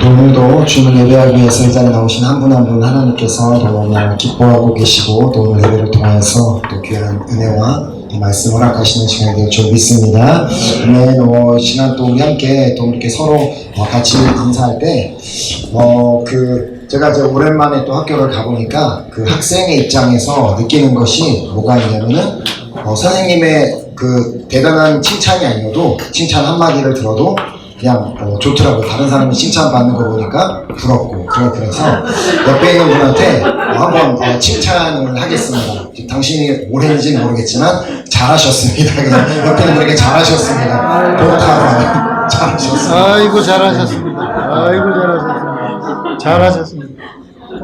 또 오늘도 주님을 예배하기 위해서 이 자리에 나오신 한 분 한 분 하나님께서 너무나 기뻐하고 계시고 또 오늘 예배를 통해서 또 귀한 은혜와 또 말씀을 허락하시는 시간이 될 줄 믿습니다. 이 시간 또 우리 함께 또 이렇게 서로 같이 인사할 때 제가 이제 오랜만에 또 학교를 가보니까 그 학생의 입장에서 느끼는 것이 뭐가 있냐면은 선생님의 그 대단한 칭찬이 아니어도 칭찬 한마디를 들어도 그냥 좋더라고요. 다른 사람이 칭찬받는 거 보니까 부럽고 그래서 옆에 있는 분한테 한번 칭찬을 하겠습니다. 당신이 뭘 했는지 모르겠지만 잘하셨습니다. 그냥 옆에 있는 분에게 잘하셨습니다. 보답하고 잘하셨습니다. 아이고 잘하셨습니다. 아이고 잘하셨습니다.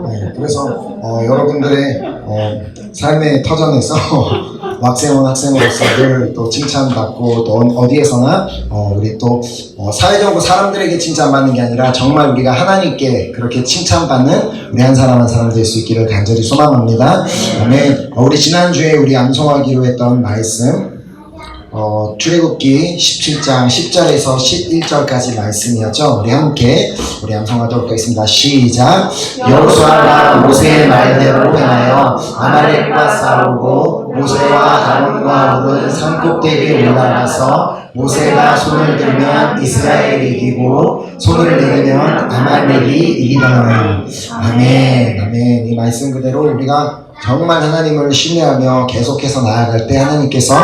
네, 그래서 여러분들의 삶의 터전에서 학생으로서 늘 또 칭찬받고 또 어디에서나 우리 또 사회적으로 사람들에게 칭찬받는 게 아니라 정말 우리가 하나님께 그렇게 칭찬받는 우리 한 사람 한 사람 될 수 있기를 간절히 소망합니다. 우리 지난주에 우리 암송하기로 했던 말씀 출애굽기 17장 10절에서 11절까지 말씀이었죠. 우리 암송하도록 하겠습니다. 시작. 여호수아가 모세의 말대로 행하여 아말렉과 싸우고 모세와 아론과 홀은 산꼭대기에 올라가서 모세가 손을 들면 이스라엘이 이기고 손을 내리면 아말렉이 이기더라. 아멘. 이 말씀 그대로 우리가 정말 하나님을 신뢰하며 계속해서 나아갈 때 하나님께서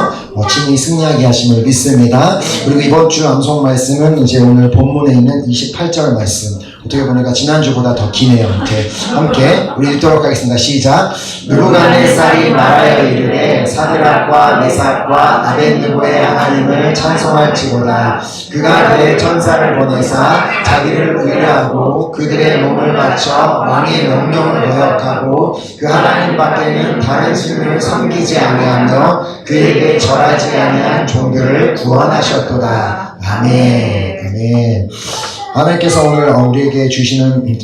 친히 승리하게 하심을 믿습니다. 그리고 이번 주 암송 말씀은 이제 오늘 본문에 있는 28절 말씀. 어떻게 보니까 지난주보다 더 기네요. 이렇게 함께 우리 읽도록 하겠습니다. 시작. 느부갓네살이 말하여 이르되 사드락과 메삭과 아벳느고의 하나님을 찬송할지로다. 그가 그의 천사를 보내사 자기를 의뢰하고 그들의 몸을 바쳐 왕의 명령을 거역하고 그 하나님밖에는 다른 신을 섬기지 아니하며 그에게 절하지 아니한 종들을 구원하셨도다. 아멘. 하나님께서 오늘 우리에게 주시는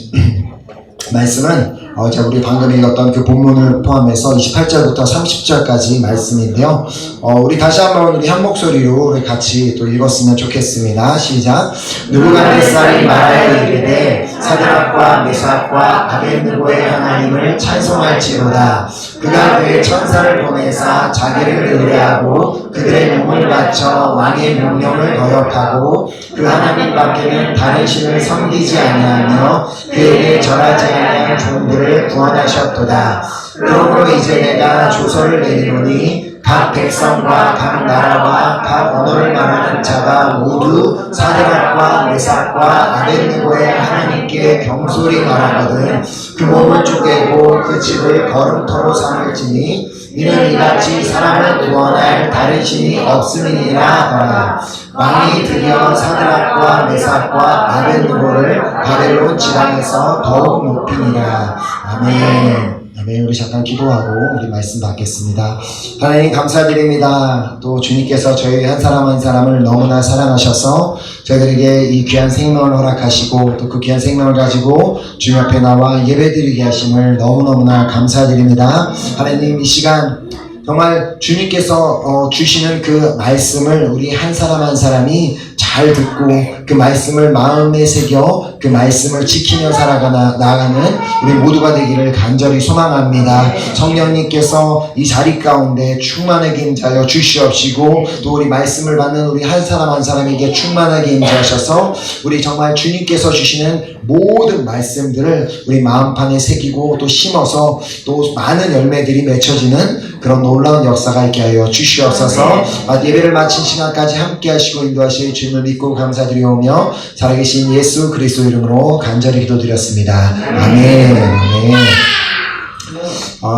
말씀은 우리 방금 읽었던 그 본문을 포함해서 28절부터 30절까지 말씀인데요. 우리 다시 한번 우리 한 목소리로 우리 같이 또 읽었으면 좋겠습니다. 시작. 느부갓네살이 말하여 이르되 사드락과 메삭과 아벳느고의 하나님을 찬송할지로다. 그가 그의 천사를 보내사 자기를 의뢰하고 그들의 몸을 바쳐 왕의 명령을 거역하고 그 하나님밖에는 다른 신을 섬기지 아니하며 그에게 절하지 아니한 종들을 구원하셨도다. 그러므로 이제 내가 조서를 내리노니 각 백성과 각 나라와 각 언어를 말하는 자가 모두 사드락과 메삭과 아벳느고의 하나님께 경솔히 말하거든 그 몸을 쪼개고 그 집을 거름터로 삼을지니 이는 이같이 사람을 구원할 다른 신이 없음이니라 하더라. 왕이 드디어 사드락과 메삭과 아벳느고를 바벨론 지방에서 더욱 높이니라. 아멘. 우리 잠깐 기도하고 우리 말씀 받겠습니다. 하나님 감사드립니다. 또 주님께서 저희 한 사람 한 사람을 너무나 사랑하셔서 저희들에게 이 귀한 생명을 허락하시고 또 그 귀한 생명을 가지고 주님 앞에 나와 예배드리게 하심을 너무너무나 감사드립니다. 하나님 이 시간 정말 주님께서 주시는 그 말씀을 우리 한 사람 한 사람이 잘 듣고 그 말씀을 마음에 새겨 그 말씀을 지키며 나아가는 우리 모두가 되기를 간절히 소망합니다. 성령님께서 이 자리 가운데 충만하게 임하여 주시옵시고 또 우리 말씀을 받는 우리 한 사람 한 사람에게 충만하게 임하셔서 우리 정말 주님께서 주시는 모든 말씀들을 우리 마음판에 새기고 또 심어서 또 많은 열매들이 맺혀지는 그런 놀라운 역사가 있게 하여 주시옵소서. 예배를 마친 시간까지 함께 하시고 인도하실 주님을 믿고 감사드리오며 살아계신 예수 그리스도 이름으로 간절히 기도드렸습니다. 아멘.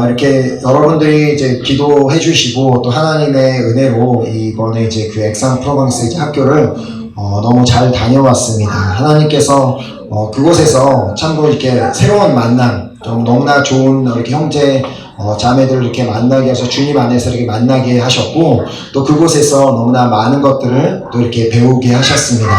이렇게 여러분들이 이제 기도해 주시고 또 하나님의 은혜로 이번에 이제 그 엑상-프로방스 이제 학교를 너무 잘 다녀왔습니다. 하나님께서 그곳에서 참고 이렇게 새로운 만남, 좀 너무나 좋은 이렇게 형제 자매들을 이렇게 만나게 하셔서 주님 안에서 이렇게 만나게 하셨고 또 그곳에서 너무나 많은 것들을 또 이렇게 배우게 하셨습니다.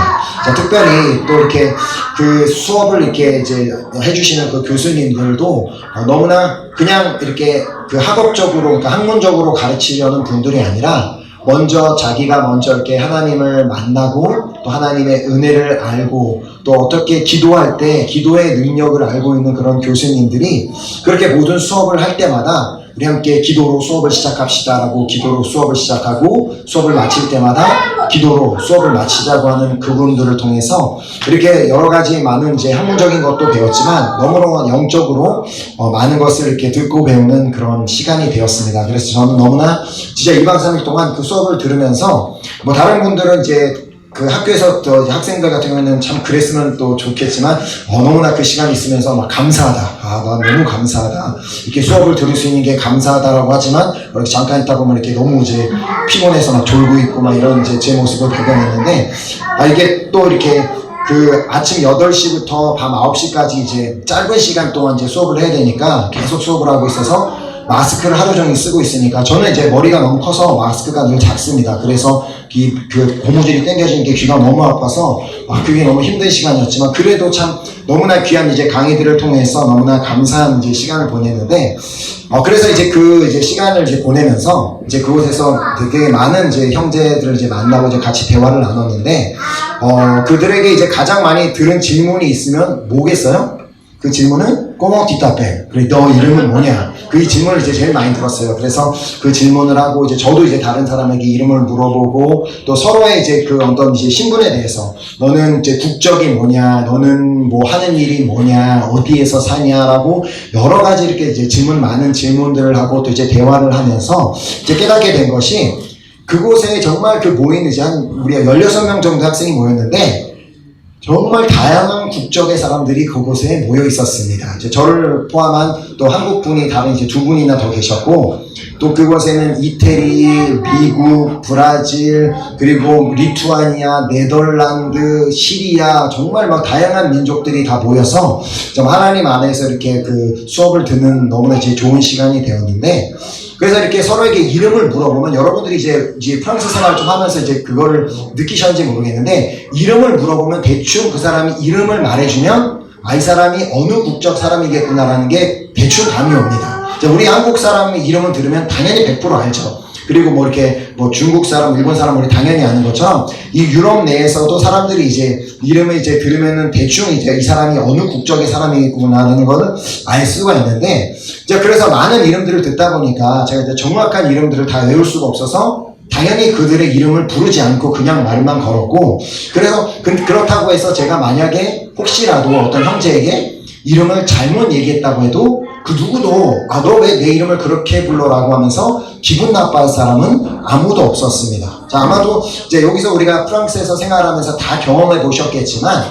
자, 특별히 또 이렇게 그 수업을 이렇게 이제 해주시는 그 교수님들도 너무나 그냥 이렇게 그 학업적으로, 그러니까 학문적으로 가르치려는 분들이 아니라 먼저 자기가 먼저 이렇게 하나님을 만나고 또 하나님의 은혜를 알고 또 어떻게 기도할 때 기도의 능력을 알고 있는 그런 교수님들이 그렇게 모든 수업을 할 때마다 우리 함께 기도로 수업을 시작합시다라고 기도로 수업을 시작하고 수업을 마칠 때마다 기도로 수업을 마치자고 하는 그분들을 통해서 이렇게 여러 가지 많은 이제 학문적인 것도 배웠지만 너무너무 영적으로 많은 것을 이렇게 듣고 배우는 그런 시간이 되었습니다. 그래서 저는 너무나 진짜 2박 3일 동안 그 수업을 들으면서 뭐 다른 분들은 이제 그 학교에서 또 학생들 같은 경우에는 참 그랬으면 또 좋겠지만 너무나 그 시간이 있으면서 막 감사하다. 나 너무 감사하다. 이렇게 수업을 들을 수 있는 게 감사하다라고 하지만 이렇게 잠깐 있다 보면 이렇게 너무 이제 피곤해서 막 졸고 있고 막 이런 이제 제 모습을 발견했는데 이게 또 이렇게 그 아침 8시부터 밤 9시까지 이제 짧은 시간 동안 이제 수업을 해야 되니까 계속 수업을 하고 있어서 마스크를 하루 종일 쓰고 있으니까 저는 이제 머리가 너무 커서 마스크가 늘 작습니다. 그래서 그 고무줄이 당겨지는 게 귀가 너무 아파서 그게 너무 힘든 시간이었지만 그래도 참 너무나 귀한 이제 강의들을 통해서 너무나 감사한 이제 시간을 보냈는데 그래서 이제 그 이제 시간을 이제 보내면서 이제 그곳에서 되게 많은 이제 형제들을 이제 만나고 이제 같이 대화를 나눴는데 그들에게 이제 가장 많이 들은 질문이 있으면 뭐겠어요? 그 질문은 꼬모 뒷답해. 그래 너 이름은 뭐냐? 그 질문을 이제 제일 많이 들었어요. 그래서 그 질문을 하고 이제 저도 이제 다른 사람에게 이름을 물어보고 또 서로의 이제 그 어떤 이제 신분에 대해서 너는 이제 국적이 뭐냐? 너는 뭐 하는 일이 뭐냐? 어디에서 사냐라고 여러 가지 이렇게 이제 많은 질문들을 하고 또 이제 대화를 하면서 이제 깨닫게 된 것이 그곳에 정말 그 모인 이제 한 우리가 16명 정도 학생이 모였는데 정말 다양한 국적의 사람들이 그곳에 모여 있었습니다. 이제 저를 포함한 또 한국 분이 다른 이제 2분이나 더 계셨고, 또 그곳에는 이태리, 미국, 브라질, 그리고 리투아니아, 네덜란드, 시리아, 정말 막 다양한 민족들이 다 모여서 좀 하나님 안에서 이렇게 그 수업을 듣는 너무나 이제 좋은 시간이 되었는데, 그래서 이렇게 서로에게 이름을 물어보면 여러분들이 이제 프랑스 생활 좀 하면서 이제 그거를 느끼셨는지 모르겠는데 이름을 물어보면 대충 그 사람이 이름을 말해주면 이 사람이 어느 국적 사람이겠구나라는 게 대충 감이 옵니다. 우리 한국 사람의 이름을 들으면 당연히 100% 알죠. 그리고 뭐 이렇게 뭐 중국 사람, 일본 사람 우리 당연히 아는 것처럼 이 유럽 내에서도 사람들이 이제 이름을 이제 들으면은 대충 이제 이 사람이 어느 국적의 사람이구나라는 걸 알 수가 있는데 이제 그래서 많은 이름들을 듣다 보니까 제가 이제 정확한 이름들을 다 외울 수가 없어서 당연히 그들의 이름을 부르지 않고 그냥 말만 걸었고 그래서 그렇다고 해서 제가 만약에 혹시라도 어떤 형제에게 이름을 잘못 얘기했다고 해도 그 누구도 너 왜 내 이름을 그렇게 불러라고 하면서 기분 나빠할 사람은 아무도 없었습니다. 자, 아마도 이제 여기서 우리가 프랑스에서 생활하면서 다 경험해 보셨겠지만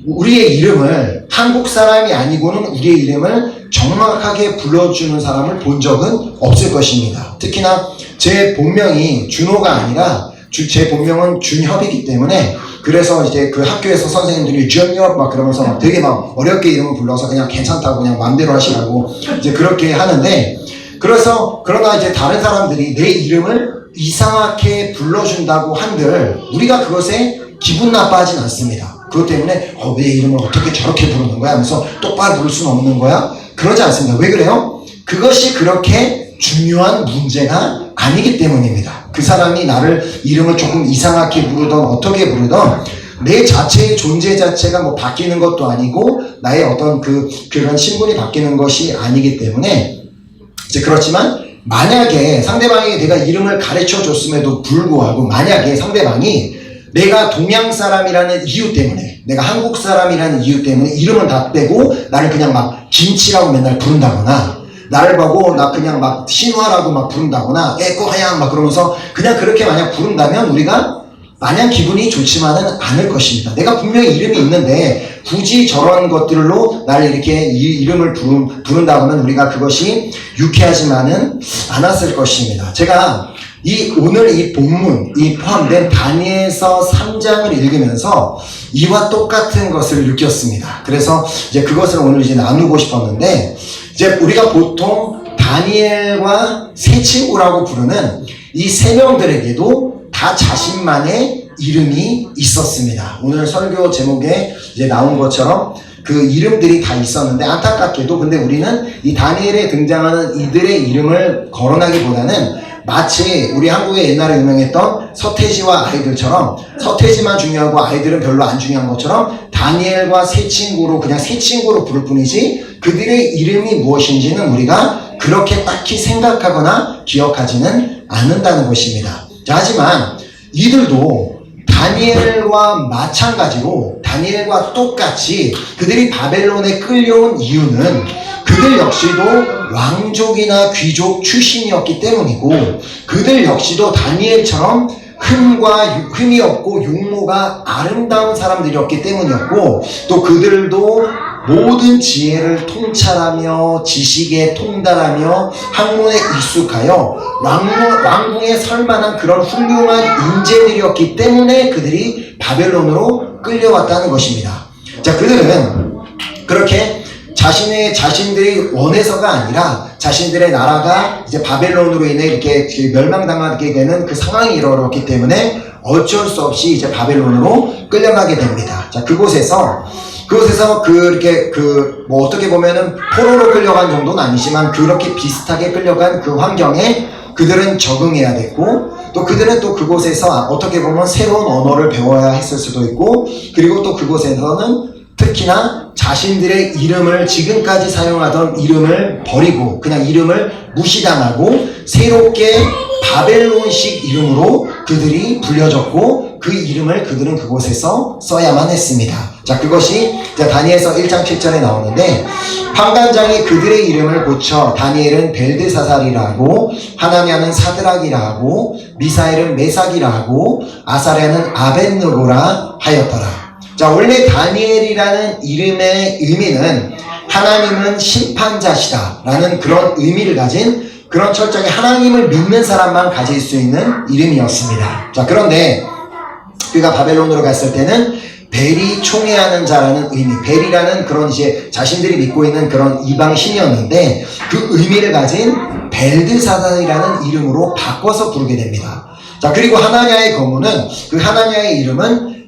우리의 이름을 한국 사람이 아니고는 우리의 이름을 정확하게 불러주는 사람을 본 적은 없을 것입니다. 특히나 제 본명이 준호가 아니라 제 본명은 준협이기 때문에 그래서 이제 그 학교에서 선생님들이 준협 막 그러면서 막 되게 막 어렵게 이름을 불러서 그냥 괜찮다고 그냥 마음대로 하시라고 이제 그렇게 하는데 그러나 이제 다른 사람들이 내 이름을 이상하게 불러준다고 한들 우리가 그것에 기분 나빠하진 않습니다. 그것 때문에 내 이름을 어떻게 저렇게 부르는 거야 하면서 똑바로 부를 수는 없는 거야? 그러지 않습니다. 왜 그래요? 그것이 그렇게 중요한 문제가 아니기 때문입니다. 그 사람이 나를 이름을 조금 이상하게 부르던 어떻게 부르던 내 자체의 존재 자체가 뭐 바뀌는 것도 아니고 나의 어떤 그런 신분이 바뀌는 것이 아니기 때문에 이제 그렇지만 만약에 상대방에게 내가 이름을 가르쳐 줬음에도 불구하고 만약에 상대방이 내가 동양 사람이라는 이유 때문에 내가 한국 사람이라는 이유 때문에 이름을 다 빼고 나를 그냥 막 김치라고 맨날 부른다거나 나를 보고 나 그냥 막 신화라고 막 부른다거나 에코하양 막 그러면서 그냥 그렇게 만약 부른다면 우리가 마냥 기분이 좋지만은 않을 것입니다. 내가 분명히 이름이 있는데 굳이 저런 것들로 나를 이렇게 이름을 부른다고는 우리가 그것이 유쾌하지만은 않았을 것입니다. 제가 오늘 이 본문, 이 포함된 다니엘서 3장을 읽으면서 이와 똑같은 것을 느꼈습니다. 그래서 이제 그것을 오늘 이제 나누고 싶었는데, 이제 우리가 보통 다니엘과 세 친구라고 부르는 이 세 명들에게도 다 자신만의 이름이 있었습니다. 오늘 설교 제목에 이제 나온 것처럼 그 이름들이 다 있었는데 안타깝게도 근데 우리는 이 다니엘에 등장하는 이들의 이름을 거론하기보다는 마치 우리 한국에 옛날에 유명했던 서태지와 아이들처럼 서태지만 중요하고 아이들은 별로 안 중요한 것처럼 다니엘과 세 친구로 그냥 세 친구로 부를 뿐이지 그들의 이름이 무엇인지는 우리가 그렇게 딱히 생각하거나 기억하지는 않는다는 것입니다. 자, 하지만 이들도 다니엘과 마찬가지로 다니엘과 똑같이 그들이 바벨론에 끌려온 이유는 그들 역시도 왕족이나 귀족 출신이었기 때문이고 그들 역시도 다니엘처럼 흠이 없고 용모가 아름다운 사람들이었기 때문이었고 또 그들도 모든 지혜를 통찰하며 지식에 통달하며 학문에 익숙하여 왕궁에 설만한 그런 훌륭한 인재들이었기 때문에 그들이 바벨론으로 끌려왔다는 것입니다. 자, 그들은 그렇게 자신들이 원해서가 아니라 자신들의 나라가 이제 바벨론으로 인해 이렇게 멸망당하게 되는 그 상황이 일어났기 때문에 어쩔 수 없이 이제 바벨론으로 끌려가게 됩니다. 자, 그곳에서 뭐 어떻게 보면은 포로로 끌려간 정도는 아니지만 그렇게 비슷하게 끌려간 그 환경에 그들은 적응해야 됐고 또 그들은 또 그곳에서 어떻게 보면 새로운 언어를 배워야 했을 수도 있고 그리고 또 그곳에서는 특히나 자신들의 이름을 지금까지 사용하던 이름을 버리고 그냥 이름을 무시당하고 새롭게 바벨론식 이름으로 그들이 불려졌고 그 이름을 그들은 그곳에서 써야만 했습니다. 자, 그것이 다니엘서 1장 7절에 나오는데 판관장이 그들의 이름을 고쳐 다니엘은 벨드사살이라 하고 하나냐는 사드락이라 하고 미사엘은 메삭이라 하고 아사랴는 아벳느고라 하였더라. 자, 원래 다니엘이라는 이름의 의미는 하나님은 심판자시다 라는 그런 의미를 가진 그런 철저하게 하나님을 믿는 사람만 가질 수 있는 이름이었습니다. 자, 그런데 그가 바벨론으로 갔을 때는 벨이 총애하는 자라는 의미, 벨이라는 그런 이제 자신들이 믿고 있는 그런 이방 신이었는데 그 의미를 가진 벨드사살이라는 이름으로 바꿔서 부르게 됩니다. 자, 그리고 하나냐의 거무는 그 하나냐의 이름은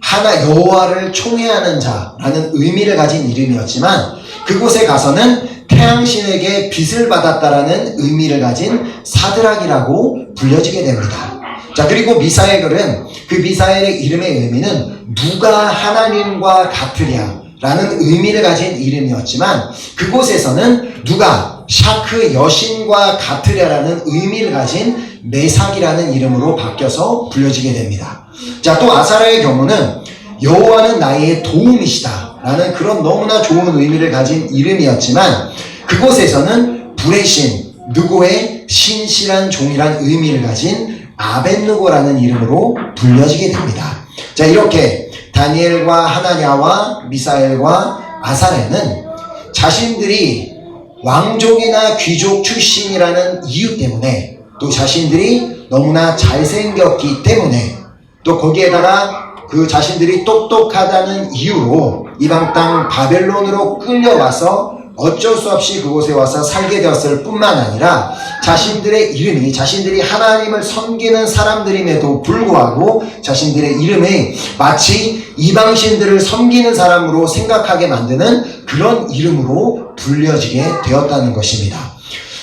여호와를 총애하는 자라는 의미를 가진 이름이었지만 그곳에 가서는 태양신에게 빚을 받았다라는 의미를 가진 사드락이라고 불려지게 됩니다. 자, 그리고 미사엘은 그 미사엘의 이름의 의미는 누가 하나님과 같으랴 라는 의미를 가진 이름이었지만 그곳에서는 누가 샤크 여신과 같으랴라는 의미를 가진 메삭이라는 이름으로 바뀌어서 불려지게 됩니다. 자, 또 아사랴의 경우는 여호와는 나의 도움이시다 라는 그런 너무나 좋은 의미를 가진 이름이었지만 그곳에서는 불의 신, 느고의 신실한 종이란 의미를 가진 아벳느고라는 이름으로 불려지게 됩니다. 자, 이렇게 다니엘과 하나냐와 미사엘과 아사랴는 자신들이 왕족이나 귀족 출신이라는 이유 때문에 또 자신들이 너무나 잘생겼기 때문에 또 거기에다가 그 자신들이 똑똑하다는 이유로 이방 땅 바벨론으로 끌려와서 어쩔 수 없이 그곳에 와서 살게 되었을 뿐만 아니라 자신들의 이름이 자신들이 하나님을 섬기는 사람들임에도 불구하고 자신들의 이름이 마치 이방신들을 섬기는 사람으로 생각하게 만드는 그런 이름으로 불려지게 되었다는 것입니다.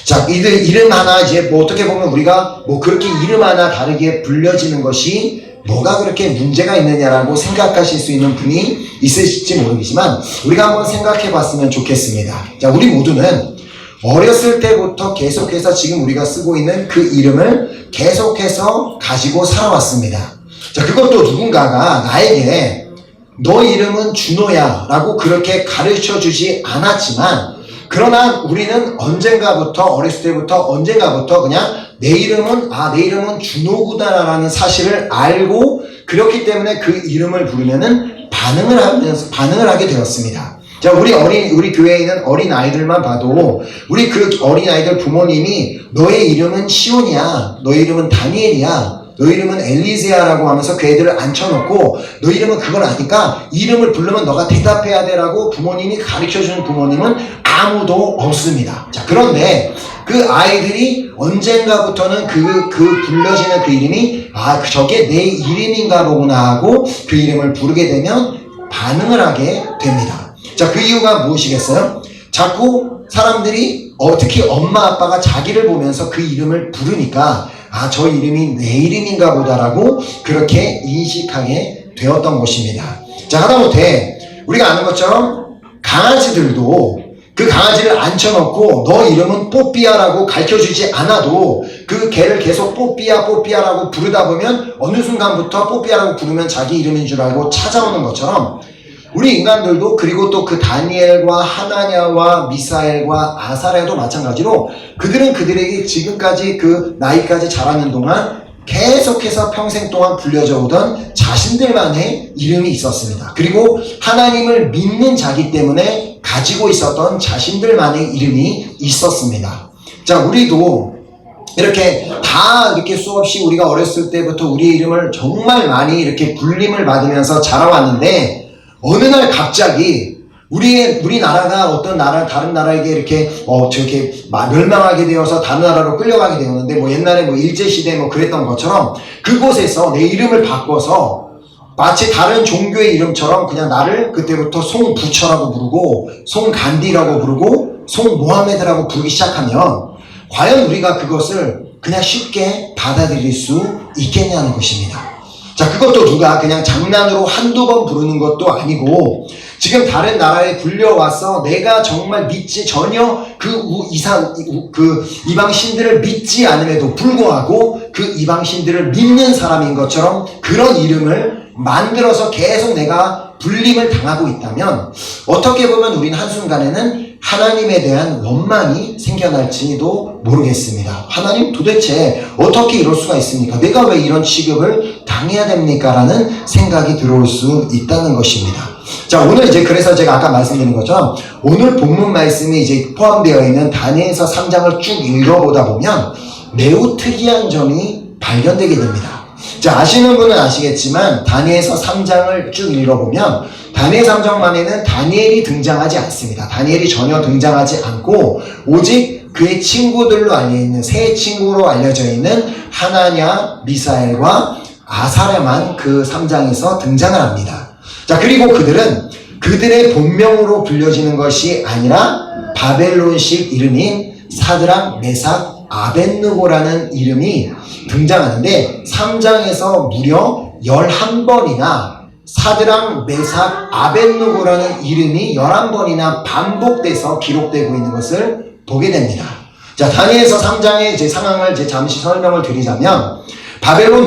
자, 이들 이름 하나 이제 뭐 어떻게 보면 우리가 뭐 그렇게 이름 하나 다르게 불려지는 것이 뭐가 그렇게 문제가 있느냐라고 생각하실 수 있는 분이 있으실지 모르겠지만 우리가 한번 생각해 봤으면 좋겠습니다. 자, 우리 모두는 어렸을 때부터 계속해서 지금 우리가 쓰고 있는 그 이름을 계속해서 가지고 살아왔습니다. 자, 그것도 누군가가 나에게 너 이름은 준호야 라고 그렇게 가르쳐 주지 않았지만 그러나 우리는 언젠가부터 어렸을 때부터 언젠가부터 그냥 내 이름은 준호구나라는 사실을 알고 그렇기 때문에 그 이름을 부르면은 반응을 하게 되었습니다. 자, 우리 교회에 있는 어린 아이들만 봐도 우리 그 어린 아이들 부모님이 너의 이름은 시온이야, 너의 이름은 다니엘이야, 너 이름은 엘리세아라고 하면서 그 애들을 앉혀놓고 너 이름은 그걸 아니까 이름을 부르면 너가 대답해야 돼라고 부모님이 가르쳐주는 부모님은 아무도 없습니다. 자, 그런데 그 아이들이 언젠가부터는 그 불려지는 그 이름이 저게 내 이름인가 보구나 하고 그 이름을 부르게 되면 반응을 하게 됩니다. 자, 그 이유가 무엇이겠어요? 자꾸 사람들이 특히 엄마 아빠가 자기를 보면서 그 이름을 부르니까 아, 저 이름이 내 이름인가 보다라고 그렇게 인식하게 되었던 것입니다. 자, 하다못해 우리가 아는 것처럼 강아지들도 그 강아지를 앉혀놓고 너 이름은 뽀삐야라고 가르쳐주지 않아도 그 개를 계속 뽀삐야 뽀삐야라고 부르다 보면 어느 순간부터 뽀삐야라고 부르면 자기 이름인 줄 알고 찾아오는 것처럼 우리 인간들도, 그리고 또 그 다니엘과 하나냐와 미사엘과 아사랴도 마찬가지로 그들은 그들에게 지금까지 그 나이까지 자라는 동안 계속해서 평생 동안 불려져 오던 자신들만의 이름이 있었습니다. 그리고 하나님을 믿는 자기 때문에 가지고 있었던 자신들만의 이름이 있었습니다. 자, 우리도 이렇게 다 이렇게 수없이 우리가 어렸을 때부터 우리의 이름을 정말 많이 이렇게 불림을 받으면서 자라왔는데 어느 날 갑자기 우리나라가 어떤 나라, 다른 나라에게 이렇게, 저렇게 멸망하게 되어서 다른 나라로 끌려가게 되었는데, 옛날에 일제시대 그랬던 것처럼 그곳에서 내 이름을 바꿔서 마치 다른 종교의 이름처럼 그냥 나를 그때부터 송부처라고 부르고, 송간디라고 부르고, 송모하메드라고 부르기 시작하면, 과연 우리가 그것을 그냥 쉽게 받아들일 수 있겠냐는 것입니다. 자, 그것도 누가 그냥 장난으로 한두 번 부르는 것도 아니고, 지금 다른 나라에 불려와서 내가 정말 전혀 이방 신들을 믿지 않음에도 불구하고 그 이방 신들을 믿는 사람인 것처럼 그런 이름을 만들어서 계속 내가 불림을 당하고 있다면 어떻게 보면 우리는 한순간에는 하나님에 대한 원망이 생겨날지도 모르겠습니다. 하나님 도대체 어떻게 이럴 수가 있습니까? 내가 왜 이런 취급을 당해야 됩니까? 라는 생각이 들어올 수 있다는 것입니다. 자, 오늘 이제 그래서 제가 아까 말씀드린 것처럼 오늘 본문 말씀이 이제 포함되어 있는 다니엘서 3장을 쭉 읽어보다 보면 매우 특이한 점이 발견되게 됩니다. 자, 아시는 분은 아시겠지만 다니엘서 3장을 쭉 읽어보면 다니엘 3장만에는 다니엘이 등장하지 않습니다. 다니엘이 전혀 등장하지 않고 오직 그의 친구들로 알려있는 세 친구로 알려져 있는 하나냐, 미사엘과 아사랴만 그 3장에서 등장을 합니다. 자, 그리고 그들은 그들의 본명으로 불려지는 것이 아니라 바벨론식 이름인 사드락, 메삭, 아벳느고라는 이름이 등장하는데 3장에서 무려 11번이나 사드락, 메삭, 아벳느고라는 이름이 11번이나 반복돼서 기록되고 있는 것을 보게 됩니다. 자, 다니엘서 3장의 제 상황을 잠시 설명을 드리자면 바벨론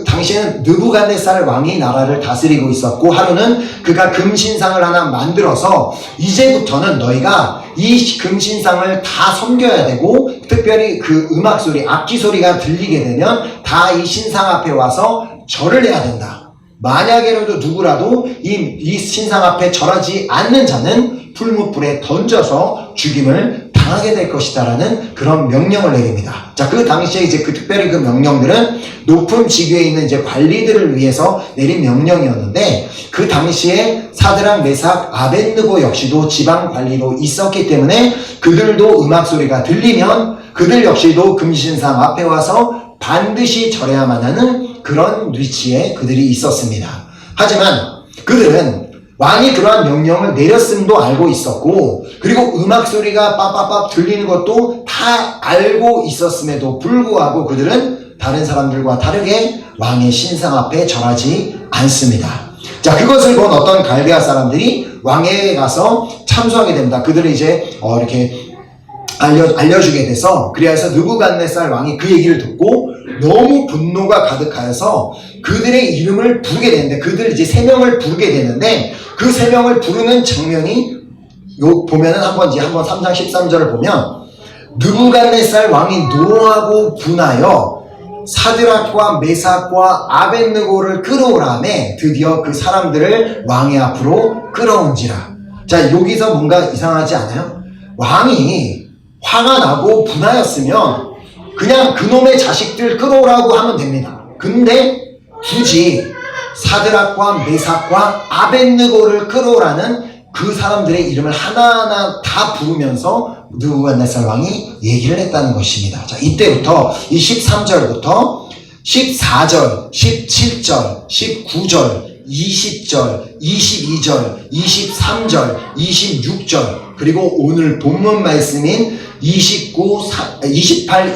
당시에는 느부갓네살 왕이 나라를 다스리고 있었고 하루는 그가 금신상을 하나 만들어서 이제부터는 너희가 이 금신상을 다 섬겨야 되고 특별히 그 음악 소리, 악기 소리가 들리게 되면 다 이 신상 앞에 와서 절을 해야 된다. 만약에라도 누구라도 이 신상 앞에 절하지 않는 자는 풀무불에 던져서 죽임을 당하게 될 것이다라는 그런 명령을 내립니다. 자, 그 당시에 이제 특별히 그 명령들은 높은 직위에 있는 이제 관리들을 위해서 내린 명령이었는데 그 당시에 사드락, 메삭, 아벳느고 역시도 지방 관리로 있었기 때문에 그들도 음악 소리가 들리면 그들 역시도 금신상 앞에 와서 반드시 절해야만 하는 그런 위치에 그들이 있었습니다. 하지만 그들은 왕이 그러한 명령을 내렸음도 알고 있었고 그리고 음악 소리가 빠빠빠 들리는 것도 다 알고 있었음에도 불구하고 그들은 다른 사람들과 다르게 왕의 신상 앞에 절하지 않습니다. 자, 그것을 본 어떤 갈대아 사람들이 왕에게 가서 참소하게 됩니다. 그들을 이제 이렇게 알려주게 돼서 그래서 느부갓네살 왕이 그 얘기를 듣고 너무 분노가 가득하여서 그들의 이름을 부르게 되는데 그들 이제 3명을 부르게 되는데 그 3명을 부르는 장면이 보면은 한번 3장 13절을 보면 느부갓네살 왕이 노하고 분하여 사드락과 메삭과 아벳느고를 끌어오라매 드디어 그 사람들을 왕의 앞으로 끌어온지라. 자, 여기서 뭔가 이상하지 않아요? 왕이 화가 나고 분하였으면 그냥 그놈의 자식들 끌어오라고 하면 됩니다. 근데 굳이 사드락과 메삭과 아벳느고를 끌어오라는 그 사람들의 이름을 하나하나 다 부르면서 느부갓네살 왕이 얘기를 했다는 것입니다. 자, 이때부터 이 13절부터 14절, 17절, 19절, 20절, 22절, 23절, 26절, 그리고 오늘 본문 말씀인 28,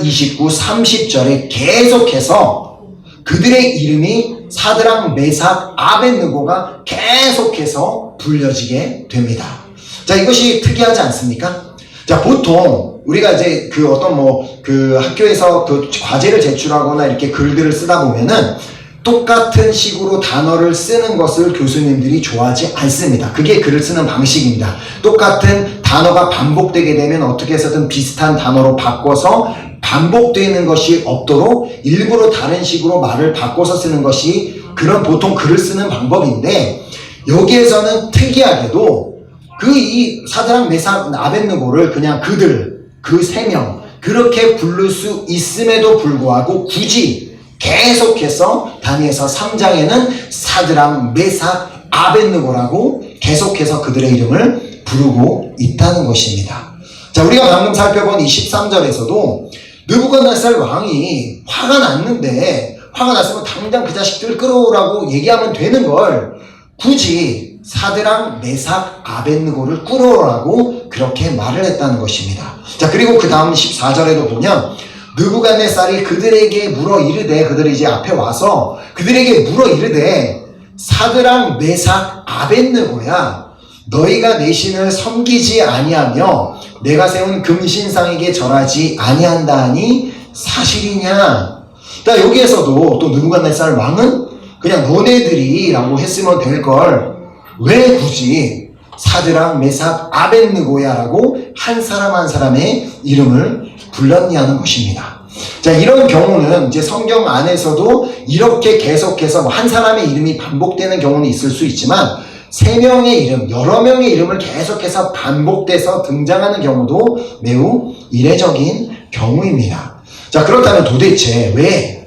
29, 30절에 계속해서 그들의 이름이 사드락, 메삭, 아벳느고가 계속해서 불려지게 됩니다. 자, 이것이 특이하지 않습니까? 자, 보통 우리가 이제 그 어떤 그 학교에서 그 과제를 제출하거나 이렇게 글들을 쓰다 보면은 똑같은 식으로 단어를 쓰는 것을 교수님들이 좋아하지 않습니다. 그게 글을 쓰는 방식입니다. 똑같은 단어가 반복되게 되면 어떻게 해서든 비슷한 단어로 바꿔서 반복되는 것이 없도록 일부러 다른 식으로 말을 바꿔서 쓰는 것이 그런 보통 글을 쓰는 방법인데, 여기에서는 특이하게도 이 사드락, 메삭, 아벳느고를 그냥 그들, 그 세 명 그렇게 부를 수 있음에도 불구하고 굳이 계속해서 다니엘서 3장에는 사드락, 메삭, 아벳느고라고 계속해서 그들의 이름을 부르고 있다는 것입니다. 자, 우리가 방금 살펴본 이 13절에서도 느부갓네살 왕이 화가 났는데, 화가 났으면 당장 그 자식들 끌어오라고 얘기하면 되는 걸 굳이 사드락, 메삭, 아벳느고를 끌어오라고 그렇게 말을 했다는 것입니다. 자, 그리고 그 다음 14절에도 보면 느부갓네살이 그들에게 물어 이르되, 그들이 이제 앞에 와서 그들에게 물어 이르되, 사드락, 메삭, 아벳느고야, 너희가 내 신을 섬기지 아니하며 내가 세운 금신상에게 절하지 아니한다 하니 사실이냐? 자, 여기에서도 또 느부갓네살 왕은 그냥 너네들이 라고 했으면 될 걸 왜 굳이 사드락, 메삭, 아벳느고야 라고 한 사람 한 사람의 이름을 불렀냐는 것입니다. 자, 이런 경우는 이제 성경 안에서도 이렇게 계속해서 한 사람의 이름이 반복되는 경우는 있을 수 있지만, 세 명의 이름, 여러 명의 이름을 계속해서 반복돼서 등장하는 경우도 매우 이례적인 경우입니다. 자, 그렇다면 도대체 왜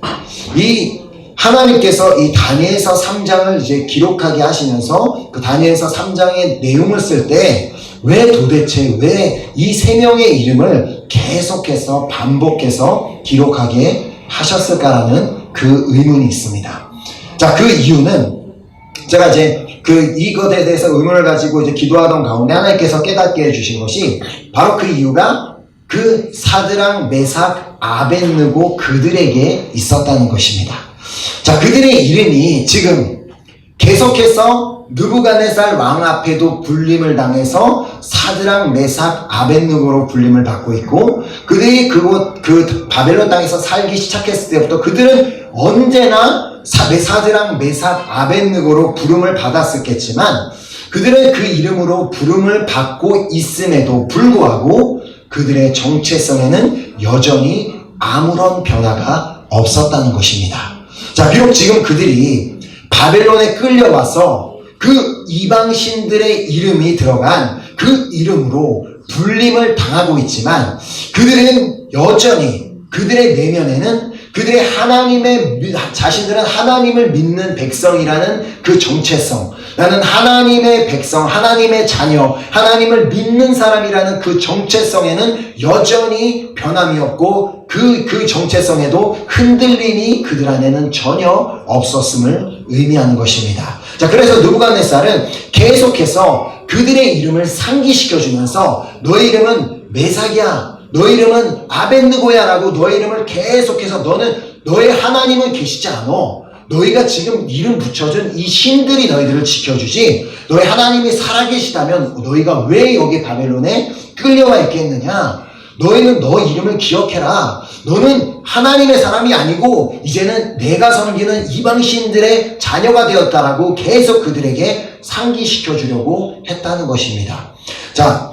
이 하나님께서 이 다니엘서 3장을 이제 기록하게 하시면서 그 다니엘서 3장의 내용을 쓸 때 왜 도대체 왜 이 세 명의 이름을 계속해서 반복해서 기록하게 하셨을까라는 그 의문이 있습니다. 자, 그 이유는 제가 이제 이것에 대해서 의문을 가지고 이제 기도하던 가운데 하나님께서 깨닫게 해주신 것이 바로 그 이유가 그 사드락, 메삭, 아벳느고 그들에게 있었다는 것입니다. 자, 그들의 이름이 지금 계속해서 느부갓네살 왕 앞에도 불림을 당해서 사드락, 메삭, 아벳느고로 불림을 받고 있고, 그들이 그 바벨론 땅에서 살기 시작했을 때부터 그들은 언제나 사드락, 메삭, 아벳느고로 부름을 받았었겠지만, 그들은 그 이름으로 부름을 받고 있음에도 불구하고 그들의 정체성에는 여전히 아무런 변화가 없었다는 것입니다. 자, 비록 지금 그들이 바벨론에 끌려와서 그 이방신들의 이름이 들어간 그 이름으로 불림을 당하고 있지만, 그들은 여전히 그들의 내면에는 그들의 자신들은 하나님을 믿는 백성이라는 그 정체성, 나는 하나님의 백성, 하나님의 자녀, 하나님을 믿는 사람이라는 그 정체성에는 여전히 변함이 없고 그 정체성에도 흔들림이 그들 안에는 전혀 없었음을 의미하는 것입니다. 자, 그래서 느부갓네살은 계속해서 그들의 이름을 상기시켜주면서 너의 이름은 메삭이야, 너의 이름은 아벳느고야 라고 너의 이름을 계속해서 너의 하나님은 계시지 않아. 너희가 지금 이름 붙여준 이 신들이 너희들을 지켜주지, 너희 하나님이 살아계시다면 너희가 왜 여기 바벨론에 끌려와 있겠느냐? 너희는 너 이름을 기억해라. 너는 하나님의 사람이 아니고 이제는 내가 섬기는 이방신들의 자녀가 되었다라고 계속 그들에게 상기시켜 주려고 했다는 것입니다. 자,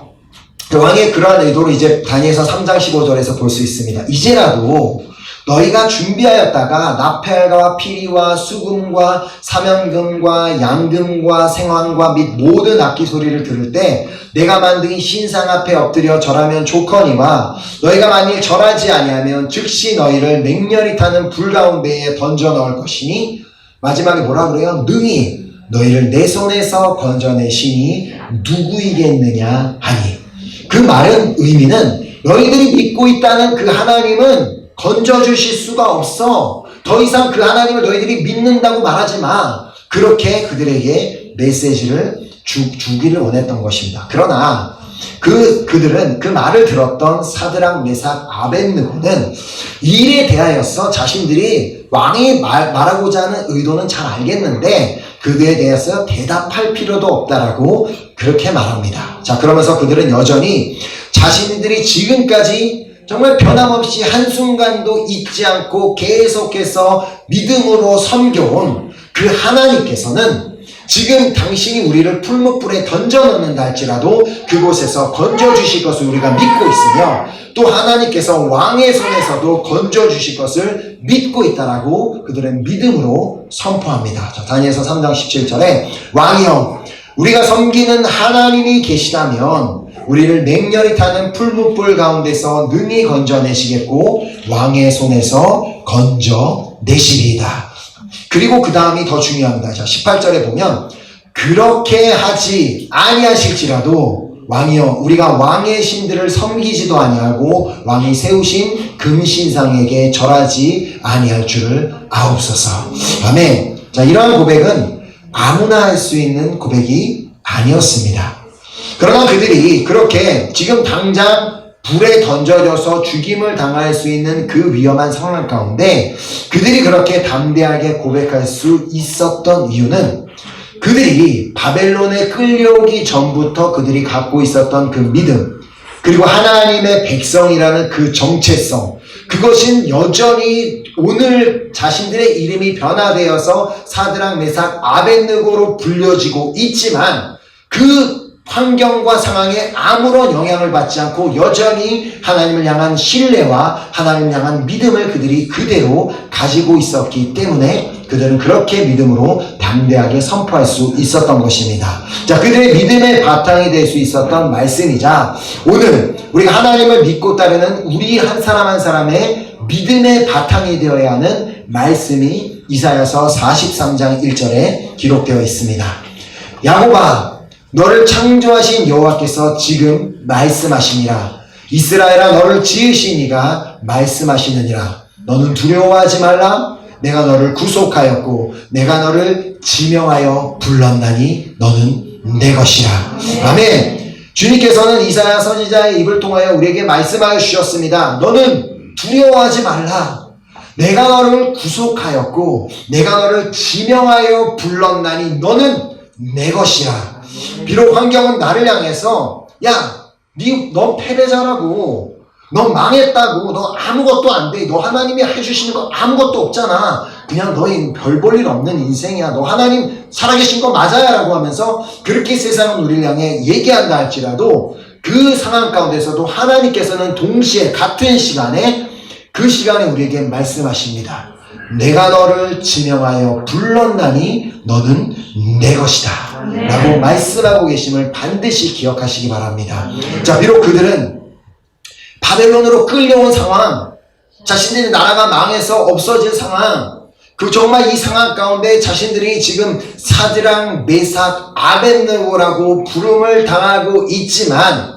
왕의 그러한 의도로 이제 다니엘서 3장 15절에서 볼 수 있습니다. 이제라도 너희가 준비하였다가 나팔과 피리와 수금과 사면금과 양금과 생황과 및 모든 악기 소리를 들을 때 내가 만든 신상 앞에 엎드려 절하면 좋거니와, 너희가 만일 절하지 아니하면 즉시 너희를 맹렬히 타는 불 가운데에 던져 넣을 것이니, 마지막에 뭐라 그래요? 능히 너희를 내 손에서 건져내시니 누구이겠느냐 하니. 그 말은 의미는 너희들이 믿고 있다는 그 하나님은 건져주실 수가 없어. 더 이상 그 하나님을 너희들이 믿는다고 말하지 마. 그렇게 그들에게 메시지를 주기를 원했던 것입니다. 그러나 그들은 그 말을 들었던 사드락, 메삭, 아벳느고는 이 일에 대하여서 자신들이 왕이 말하고자 하는 의도는 잘 알겠는데 그들에 대해서 대답할 필요도 없다라고 그렇게 말합니다. 자, 그러면서 그들은 여전히 자신들이 지금까지 정말 변함없이 한순간도 잊지 않고 계속해서 믿음으로 섬겨온 그 하나님께서는 지금 당신이 우리를 풀무불에 던져넣는다 할지라도 그곳에서 건져주실 것을 우리가 믿고 있으며 또 하나님께서 왕의 손에서도 건져주실 것을 믿고 있다라고 그들은 믿음으로 선포합니다. 자, 다니엘서 3장 17절에 왕이여 우리가 섬기는 하나님이 계시다면 우리를 맹렬히 타는 풀무불 가운데서 능히 건져내시겠고 왕의 손에서 건져내시리이다. 그리고 그 다음이 더 중요합니다. 자, 18절에 보면 그렇게 하지 아니하실지라도 왕이여 우리가 왕의 신들을 섬기지도 아니하고 왕이 세우신 금신상에게 절하지 아니할 줄을 아옵소서. 아멘. 자, 이러한 고백은 아무나 할 수 있는 고백이 아니었습니다. 그러나 그들이 그렇게 지금 당장 불에 던져져서 죽임을 당할 수 있는 그 위험한 상황 가운데 그들이 그렇게 담대하게 고백할 수 있었던 이유는 그들이 바벨론에 끌려오기 전부터 그들이 갖고 있었던 그 믿음, 그리고 하나님의 백성이라는 그 정체성, 그것은 여전히 오늘 자신들의 이름이 변화되어서 사드락, 메삭, 아벳느고로 불려지고 있지만 그 환경과 상황에 아무런 영향을 받지 않고 여전히 하나님을 향한 신뢰와 하나님을 향한 믿음을 그들이 그대로 가지고 있었기 때문에 그들은 그렇게 믿음으로 담대하게 선포할 수 있었던 것입니다. 자, 그들의 믿음의 바탕이 될 수 있었던 말씀이자 오늘 우리가 하나님을 믿고 따르는 우리 한 사람 한 사람의 믿음의 바탕이 되어야 하는 말씀이 이사야서 43장 1절에 기록되어 있습니다. 야곱아 너를 창조하신 여호와께서 지금 말씀하시니라. 이스라엘아 너를 지으신 이가 말씀하시느니라. 너는 두려워하지 말라. 내가 너를 구속하였고 내가 너를 지명하여 불렀나니 너는 내 것이라. 아멘. 주님께서는 이사야 선지자의 입을 통하여 우리에게 말씀하여 주셨습니다. 너는 두려워하지 말라. 내가 너를 구속하였고 내가 너를 지명하여 불렀나니 너는 내 것이라. 비록 환경은 나를 향해서 넌 패배자라고, 넌 망했다고, 너 아무것도 안 돼, 너 하나님이 해주시는 거 아무것도 없잖아, 그냥 너희 별 볼 일 없는 인생이야, 너 하나님 살아계신 거 맞아야 라고 하면서 그렇게 세상은 우리를 향해 얘기한다 할지라도 그 상황 가운데서도 하나님께서는 동시에 같은 시간에 그 시간에 우리에게 말씀하십니다. 내가 너를 지명하여 불렀나니 너는 내 것이다 라고 말씀하고 계심을 반드시 기억하시기 바랍니다. 자, 비록 그들은 바벨론으로 끌려온 상황, 자신들의 나라가 망해서 없어진 상황, 그 정말 이 상황 가운데 자신들이 지금 사드락, 메삭, 아벳느고라고 부름을 당하고 있지만